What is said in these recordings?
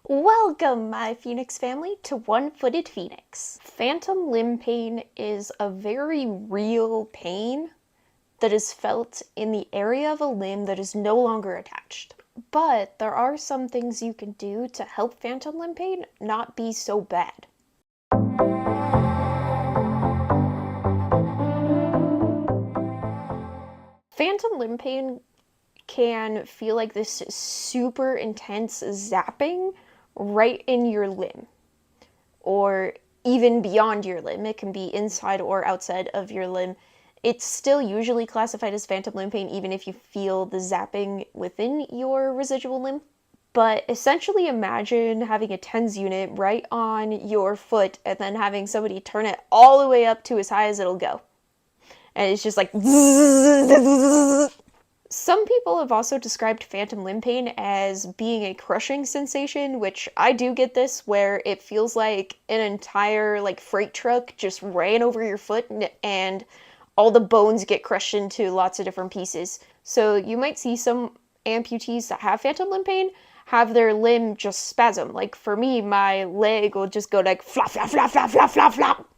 Welcome, my Phoenix family, to One-Footed Phoenix. Phantom limb pain is a very real pain that is felt in the area of a limb that is no longer attached. But there are some things you can do to help phantom limb pain not be so bad. Phantom limb pain can feel like this super intense zapping right in your limb, or even beyond your limb. It can be inside or outside of your limb. It's still usually classified as phantom limb pain, even if you feel the zapping within your residual limb. But essentially, imagine having a TENS unit right on your foot and then having somebody turn it all the way up to as high as it'll go. And it's just like. Some people have also described phantom limb pain as being a crushing sensation, which I do get this, where it feels like an entire freight truck just ran over your foot and all the bones get crushed into lots of different pieces. So you might see some amputees that have phantom limb pain have their limb just spasm. Like for me, my leg will just go like flop, flop, flop, flop, flop, flop, flop.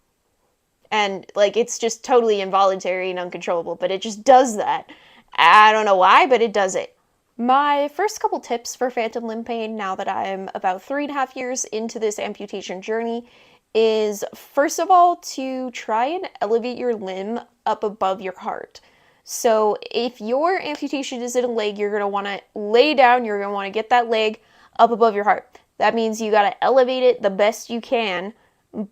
And it's just totally involuntary and uncontrollable, but it just does that. I don't know why, but it does it. My first couple tips for phantom limb pain, now that I'm about 3.5 years into this amputation journey, is first of all to try and elevate your limb up above your heart. So if your amputation is in a leg, you're going to want to lay down, you're going to want to get that leg up above your heart. That means you got to elevate it the best you can,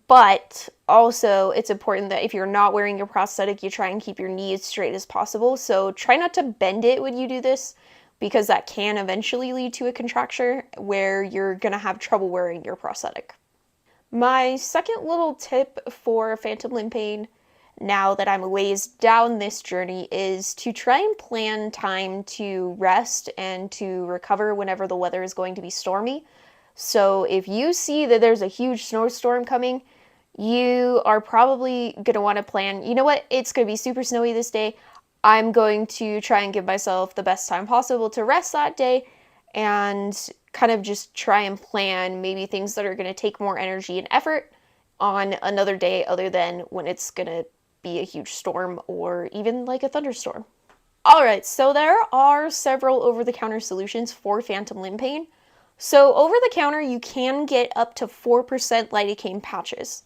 but also it's important that if you're not wearing your prosthetic, you try and keep your knee as straight as possible. So try not to bend it when you do this, because that can eventually lead to a contracture where you're going to have trouble wearing your prosthetic. My second little tip for phantom limb pain, now that I'm a ways down this journey, is to try and plan time to rest and to recover whenever the weather is going to be stormy. So if you see that there's a huge snowstorm coming, you are probably going to want to plan, you know what, it's going to be super snowy this day. I'm going to try and give myself the best time possible to rest that day, and kind of just try and plan maybe things that are going to take more energy and effort on another day other than when it's going to be a huge storm or even like a thunderstorm. Alright, so there are several over-the-counter solutions for phantom limb pain. So over-the-counter, you can get up to 4% lidocaine patches.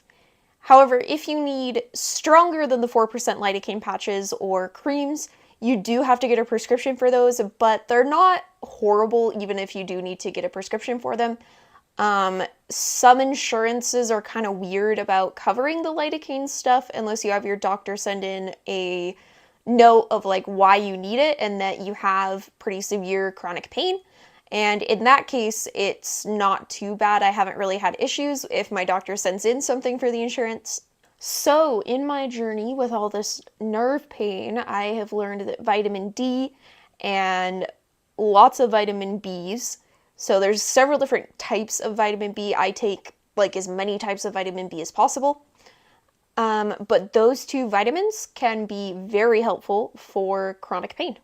However, if you need stronger than the 4% lidocaine patches or creams, you do have to get a prescription for those, but they're not horrible even if you do need to get a prescription for them. Some insurances are kind of weird about covering the lidocaine stuff unless you have your doctor send in a note of why you need it and that you have pretty severe chronic pain. And in that case, it's not too bad. I haven't really had issues if my doctor sends in something for the insurance. So in my journey with all this nerve pain, I have learned that vitamin D and lots of vitamin Bs. So there's several different types of vitamin B. I take as many types of vitamin B as possible. But those two vitamins can be very helpful for chronic pain.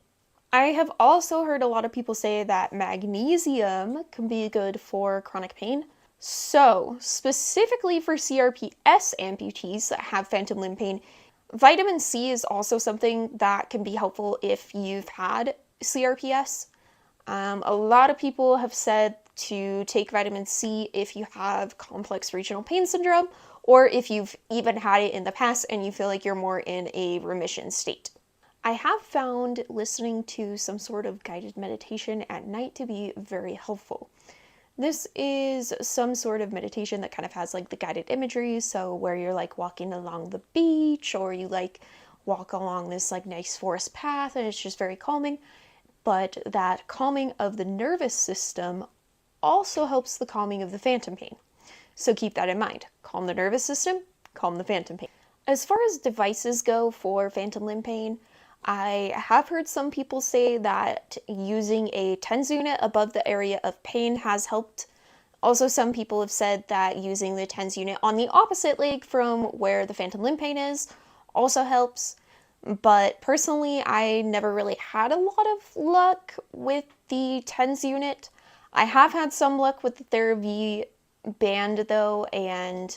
I have also heard a lot of people say that magnesium can be good for chronic pain. So, specifically for CRPS amputees that have phantom limb pain, vitamin C is also something that can be helpful if you've had CRPS. A lot of people have said to take vitamin C if you have complex regional pain syndrome, or if you've even had it in the past and you feel like you're more in a remission state. I have found listening to some sort of guided meditation at night to be very helpful. This is some sort of meditation that kind of has the guided imagery, so where you're walking along the beach, or you walk along this nice forest path, and it's just very calming. But that calming of the nervous system also helps the calming of the phantom pain. So keep that in mind. Calm the nervous system, calm the phantom pain. As far as devices go for phantom limb pain, I have heard some people say that using a TENS unit above the area of pain has helped. Also, some people have said that using the TENS unit on the opposite leg from where the phantom limb pain is also helps. But personally, I never really had a lot of luck with the TENS unit. I have had some luck with the Therapy band though, and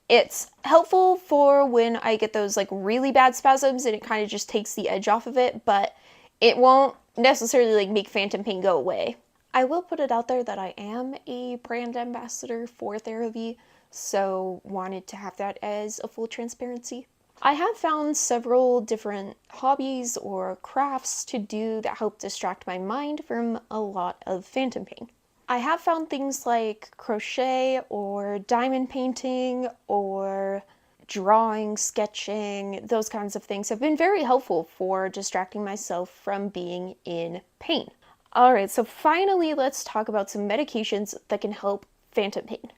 it's helpful for when I get those like really bad spasms and it kind of just takes the edge off of it, but it won't necessarily like make phantom pain go away. I will put it out there that I am a brand ambassador for Therapy, so wanted to have that as a full transparency. I have found several different hobbies or crafts to do that help distract my mind from a lot of phantom pain. I have found things like crochet or diamond painting or drawing, sketching, those kinds of things have been very helpful for distracting myself from being in pain. Alright, so finally let's talk about some medications that can help phantom pain.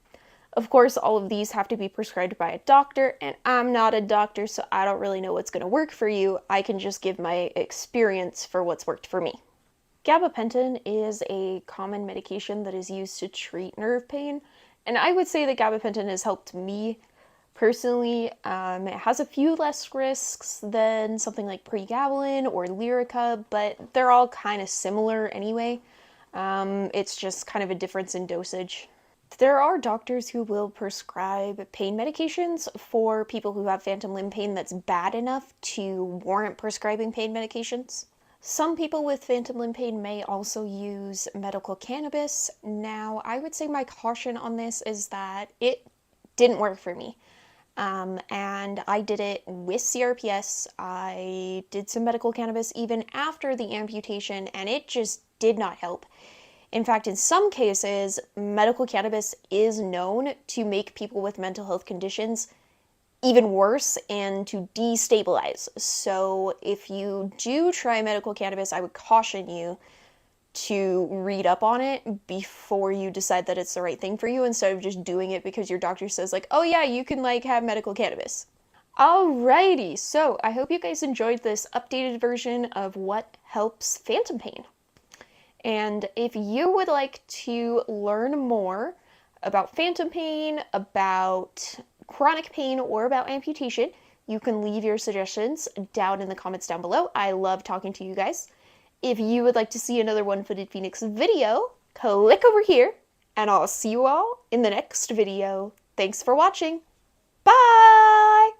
Of course, all of these have to be prescribed by a doctor, and I'm not a doctor, so I don't really know what's going to work for you. I can just give my experience for what's worked for me. Gabapentin is a common medication that is used to treat nerve pain, and I would say that gabapentin has helped me personally. It has a few less risks than something like pregabalin or Lyrica, but they're all kind of similar anyway. It's just kind of a difference in dosage. There are doctors who will prescribe pain medications for people who have phantom limb pain that's bad enough to warrant prescribing pain medications. Some people with phantom limb pain may also use medical cannabis. Now, I would say my caution on this is that it didn't work for me. And I did it with CRPS. I did some medical cannabis even after the amputation, and it just did not help. In fact, in some cases, medical cannabis is known to make people with mental health conditions even worse and to destabilize. So if you do try medical cannabis, I would caution you to read up on it before you decide that it's the right thing for you, instead of just doing it because your doctor says like, oh yeah, you can like have medical cannabis. Alrighty, so I hope you guys enjoyed this updated version of what helps phantom pain. And if you would like to learn more about phantom pain, about chronic pain, or about amputation, you can leave your suggestions down in the comments down below. I love talking to you guys. If you would like to see another One-Footed Phoenix video, click over here, and I'll see you all in the next video. Thanks for watching. Bye!